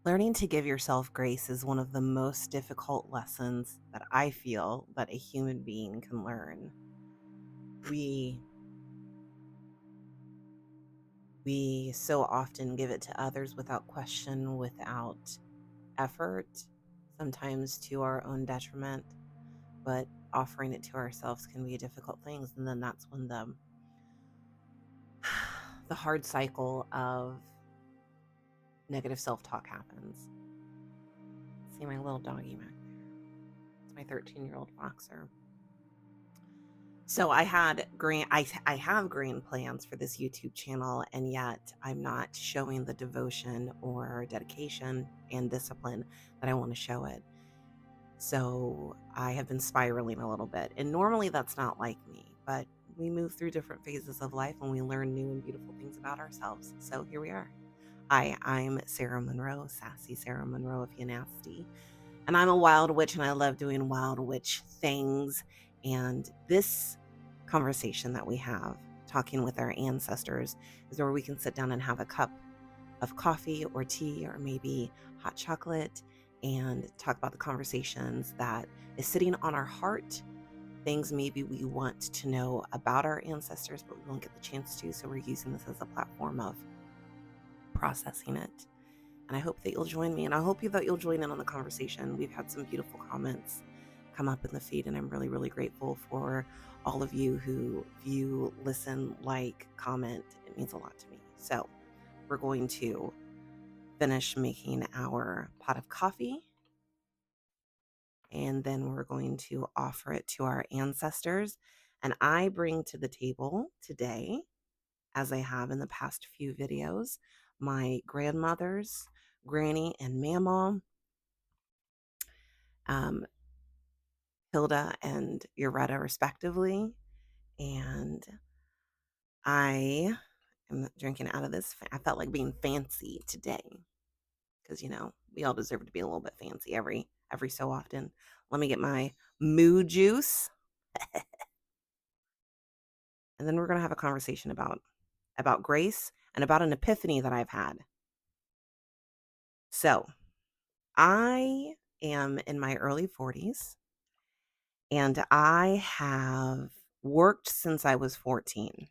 Learning to give yourself grace is one of the most difficult lessons that I feel that a human being can learn. We we so often give it to others without question, without effort, sometimes to our own detriment, but offering it to ourselves can be a difficult thing. And then that's when the hard cycle of negative self-talk happens. See my little doggy back there. It's my 13-year-old boxer. So I have grand plans for this YouTube channel, and yet I'm not showing the devotion or dedication and discipline that I want to show it. So I have been spiraling a little bit. And normally that's not like me, but we move through different phases of life and we learn new and beautiful things about ourselves. So here we are. Hi, I'm Sarah Monroe, sassy Sarah Monroe if you nasty. And I'm a wild witch and I love doing wild witch things. And this conversation that we have, talking with our ancestors, is where we can sit down and have a cup of coffee or tea or maybe hot chocolate and talk about the conversations that is sitting on our heart, things maybe we want to know about our ancestors, but we won't get the chance to. So we're using this as a platform of processing it. And I hope that you'll join me, and I hope that you'll join in on the conversation. We've had some beautiful comments come up in the feed, and I'm really, really grateful for all of you who view, listen, like, comment. It means a lot to me. So we're going to finish making our pot of coffee, and then we're going to offer it to our ancestors. And I bring to the table today, as I have in the past few videos, my grandmothers, Granny and Mama, um, Hilda and Yoretta, respectively. And I am drinking out of this. I felt like being fancy today because, we all deserve to be a little bit fancy every so often. Let me get my moo juice, and then we're going to have a conversation about grace and about an epiphany that I've had. So I am in my early 40s. And I have worked since I was 14.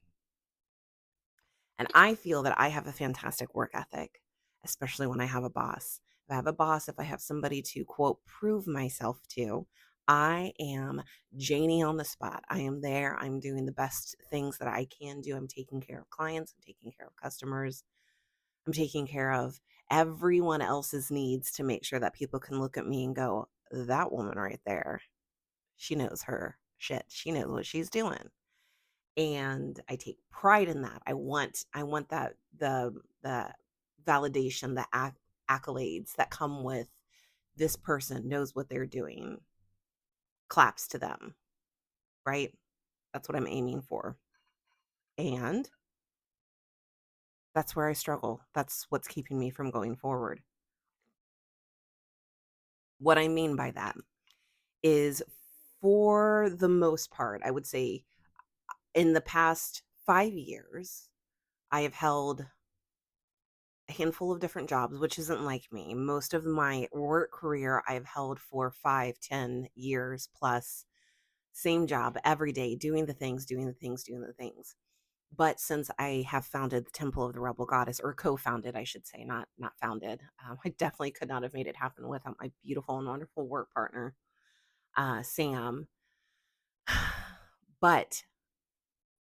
And I feel that I have a fantastic work ethic, especially when I have a boss. If I have a boss, if I have somebody to, quote, prove myself to, I am Janie on the spot. I am there. I'm doing the best things that I can do. I'm taking care of clients. I'm taking care of customers. I'm taking care of everyone else's needs to make sure that people can look at me and go, that woman right there, she knows her shit. She knows what she's doing. And I take pride in that. I want that the validation, the accolades that come with this person knows what they're doing. Claps to them, right? That's what I'm aiming for. And that's where I struggle. That's what's keeping me from going forward. What I mean by that is, for the most part, I would say in the past 5 years, I have held a handful of different jobs, which isn't like me. Most of my work career I've held for 5, 10 years plus, same job every day, doing the things, doing the things, doing the things. But since I have founded the Temple of the Rebel Goddess, or co-founded, I should say, not founded, I definitely could not have made it happen without my beautiful and wonderful work partner, Sam. But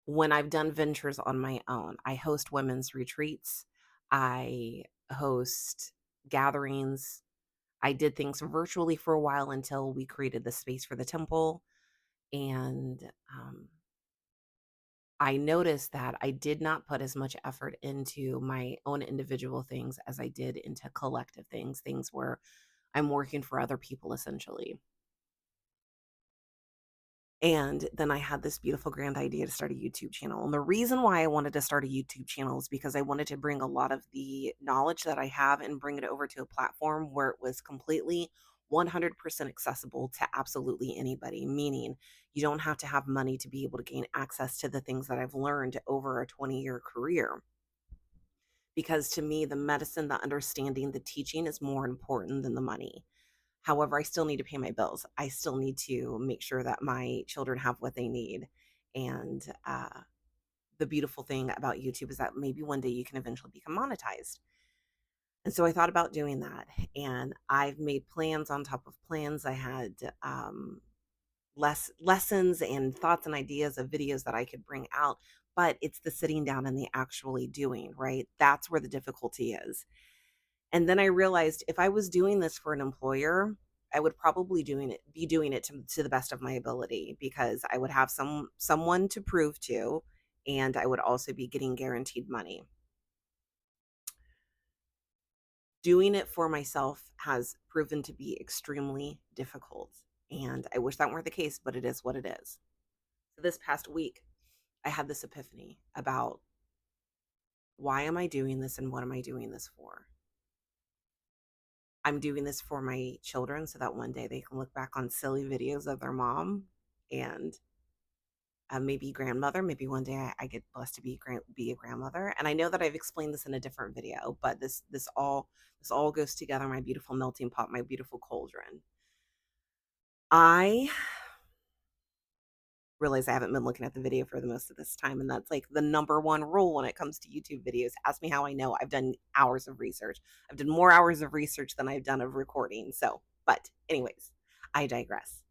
when I've done ventures on my own, I host women's retreats. I host gatherings. I did things virtually for a while until we created the space for the temple. And I noticed that I did not put as much effort into my own individual things as I did into collective things, things where I'm working for other people essentially. And then I had this beautiful grand idea to start a YouTube channel. And the reason why I wanted to start a YouTube channel is because I wanted to bring a lot of the knowledge that I have and bring it over to a platform where it was completely 100% accessible to absolutely anybody, meaning you don't have to have money to be able to gain access to the things that I've learned over a 20-year career. because to me, the medicine, the understanding, the teaching is more important than the money. However, I still need to pay my bills. I still need to make sure that my children have what they need. And the beautiful thing about YouTube is that maybe one day you can eventually become monetized. And so I thought about doing that. And I've made plans on top of plans. I had lessons and thoughts and ideas of videos that I could bring out. But it's the sitting down and the actually doing, right? That's where the difficulty is. And then I realized if I was doing this for an employer, I would probably doing it to the best of my ability because I would have someone to prove to, and I would also be getting guaranteed money. Doing it for myself has proven to be extremely difficult, and I wish that weren't the case, but it is what it is. So this past week, I had this epiphany about why am I doing this and what am I doing this for? I'm doing this for my children so that one day they can look back on silly videos of their mom and maybe grandmother. Maybe one day I get blessed to be a grandmother. And I know that I've explained this in a different video, but this all goes together. My beautiful melting pot, my beautiful cauldron. I realize I haven't been looking at the video for the most of this time, and that's like the number one rule when it comes to YouTube videos. Ask me how I know. I've done hours of research. I've done more hours of research than I've done of recording. So, but anyways, I digress.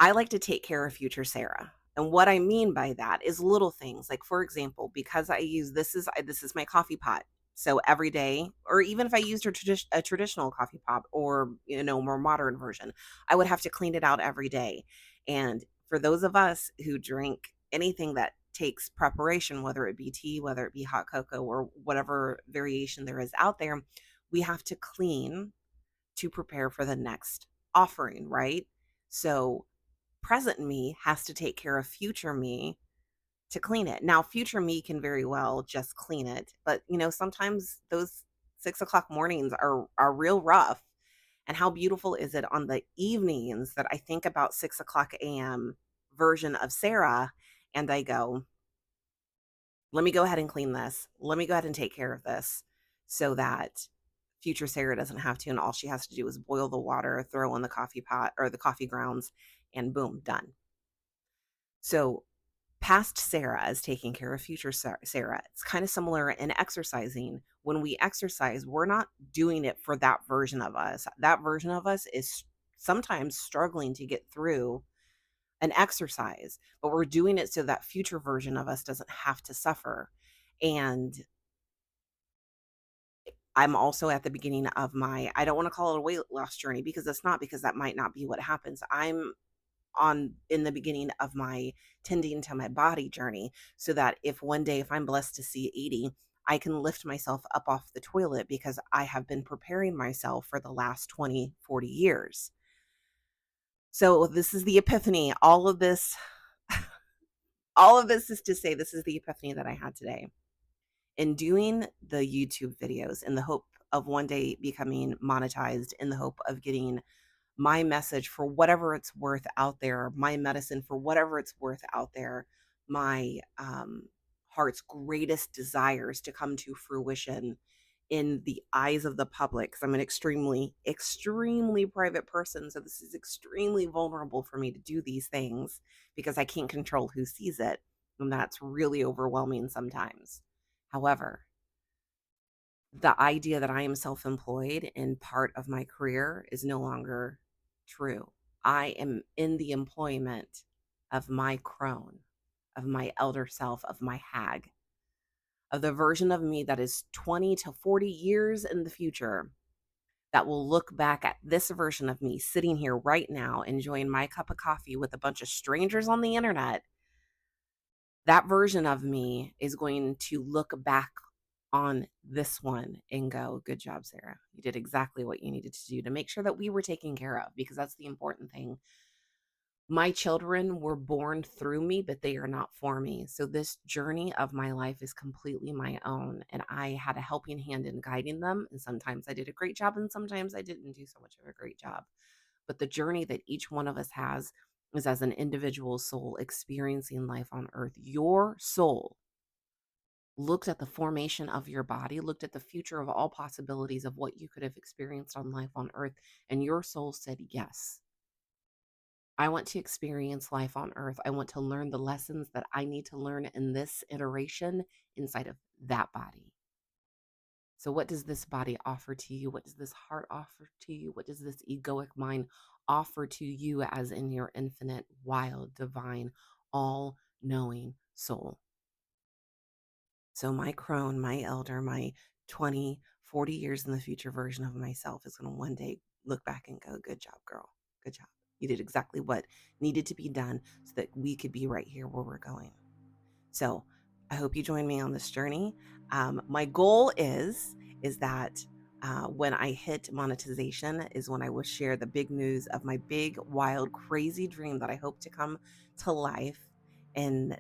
I like to take care of future Sarah. And what I mean by that is little things. Like for example, because I use this is my coffee pot. So every day, or even if I used a traditional coffee pot or more modern version, I would have to clean it out every day. And for those of us who drink anything that takes preparation, whether it be tea, whether it be hot cocoa, or whatever variation there is out there, we have to clean to prepare for the next offering, right? So present me has to take care of future me to clean it. Now, future me can very well just clean it, but sometimes those 6 o'clock mornings are real rough. And how beautiful is it on the evenings that I think about 6 o'clock a.m. version of Sarah, and I go, let me go ahead and clean this. Let me go ahead and take care of this so that future Sarah doesn't have to, and all she has to do is boil the water, throw in the coffee pot or the coffee grounds, and boom, done. So past Sarah is taking care of future Sarah. It's kind of similar in exercising. When we exercise, we're not doing it for that version of us. That version of us is sometimes struggling to get through an exercise, but we're doing it so that future version of us doesn't have to suffer. And I'm also at the beginning of I don't want to call it a weight loss journey because it's not, because that might not be what happens. I'm in the beginning of my tending to my body journey so that if one day, if I'm blessed to see 80, I can lift myself up off the toilet because I have been preparing myself for the last 20, 40 years. So this is the epiphany. All of this is to say this is the epiphany that I had today. In doing the YouTube videos in the hope of one day becoming monetized, in the hope of getting my message for whatever it's worth out there, my medicine for whatever it's worth out there, my heart's greatest desires to come to fruition in the eyes of the public. Because I'm an extremely, extremely private person. So this is extremely vulnerable for me to do these things because I can't control who sees it. And that's really overwhelming sometimes. However, the idea that I am self-employed and part of my career is no longer true. I am in the employment of my crone, of my elder self, of my hag, of the version of me that is 20 to 40 years in the future that will look back at this version of me sitting here right now enjoying my cup of coffee with a bunch of strangers on the internet. That version of me is going to look back on this one and go, good job, Sarah. You did exactly what you needed to do to make sure that we were taken care of, because that's the important thing. My children were born through me, but they are not for me. So this journey of my life is completely my own. And I had a helping hand in guiding them. And sometimes I did a great job and sometimes I didn't do so much of a great job. But the journey that each one of us has is as an individual soul experiencing life on earth. Your soul looked at the formation of your body, looked at the future of all possibilities of what you could have experienced on life on earth, and your soul said, yes, I want to experience life on earth. I want to learn the lessons that I need to learn in this iteration inside of that body. So, what does this body offer to you? What does this heart offer to you? What does this egoic mind offer to you as in your infinite, wild, divine, all knowing soul? So, my crone, my elder, my 20, 40 years in the future version of myself is going to one day look back and go, good job, girl. Good job. You did exactly what needed to be done so that we could be right here where we're going. So I hope you join me on this journey. My goal is that when I hit monetization is when I will share the big news of my big, wild, crazy dream that I hope to come to life in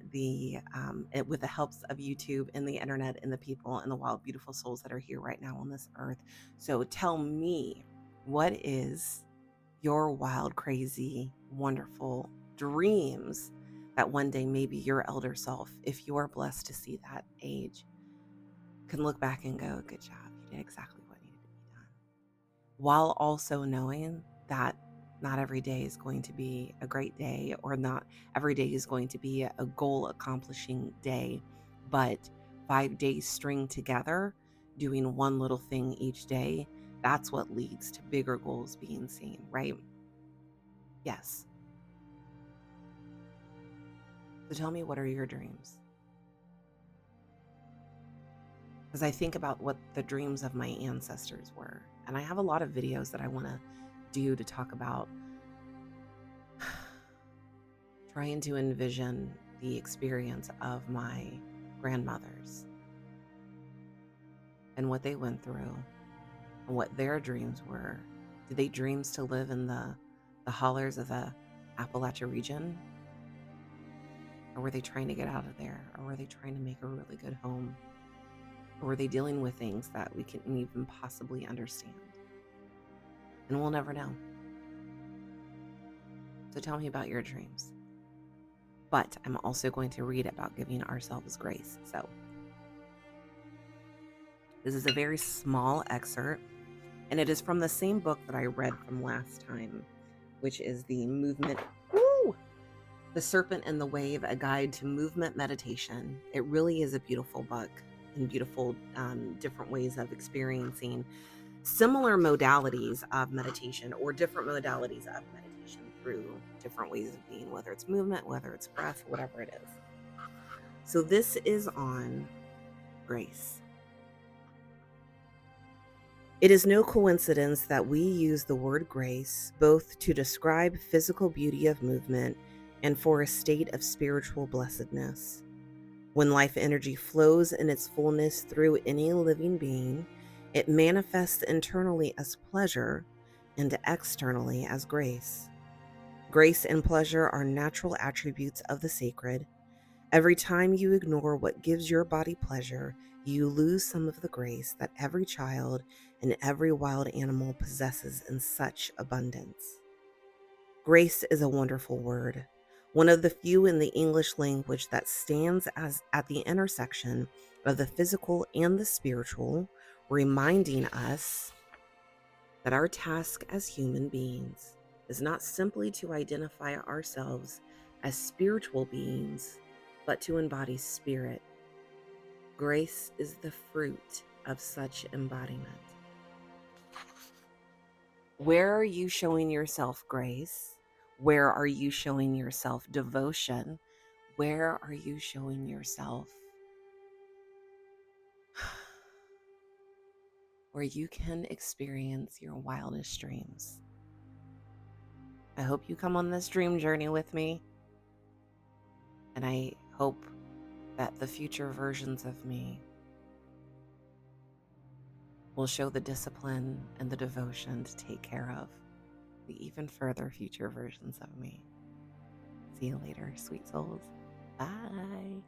with the helps of YouTube and the internet and the people and the wild, beautiful souls that are here right now on this earth. So tell me, what is your wild, crazy, wonderful dreams that one day maybe your elder self, if you're blessed to see that age, can look back and go, good job, you did exactly what needed to be done. While also knowing that not every day is going to be a great day, or not every day is going to be a goal accomplishing day, but 5 days string together, doing one little thing each day, that's what leads to bigger goals being seen, right? Yes. So tell me, what are your dreams? Because I think about what the dreams of my ancestors were. And I have a lot of videos that I want to do to talk about trying to envision the experience of my grandmothers and what they went through and what their dreams were. Did they dreams to live in the hollers of the Appalachia region? Or were they trying to get out of there? Or were they trying to make a really good home? Or were they dealing with things that we couldn't even possibly understand? And we'll never know. So tell me about your dreams. But I'm also going to read about giving ourselves grace. So this is a very small excerpt, and it is from the same book that I read from last time, which is The Movement, The Serpent and the Wave, A Guide to Movement Meditation. It really is a beautiful book and beautiful different ways of experiencing similar modalities of meditation, or different modalities of meditation through different ways of being, whether it's movement, whether it's breath, whatever it is. So this is on grace. It is no coincidence that we use the word grace both to describe physical beauty of movement and for a state of spiritual blessedness. When life energy flows in its fullness through any living being, it manifests internally as pleasure and externally as grace. Grace and pleasure are natural attributes of the sacred. Every time you ignore what gives your body pleasure, you lose some of the grace that every child and every wild animal possesses in such abundance. Grace is a wonderful word, one of the few in the English language that stands as at the intersection of the physical and the spiritual, reminding us that our task as human beings is not simply to identify ourselves as spiritual beings, but to embody spirit. Grace is the fruit of such embodiment. Where are you showing yourself grace? Where are you showing yourself devotion? Where are you showing yourself where you can experience your wildest dreams? I hope you come on this dream journey with me. And I hope that the future versions of me will show the discipline and the devotion to take care of the even further future versions of me. See you later, sweet souls. Bye.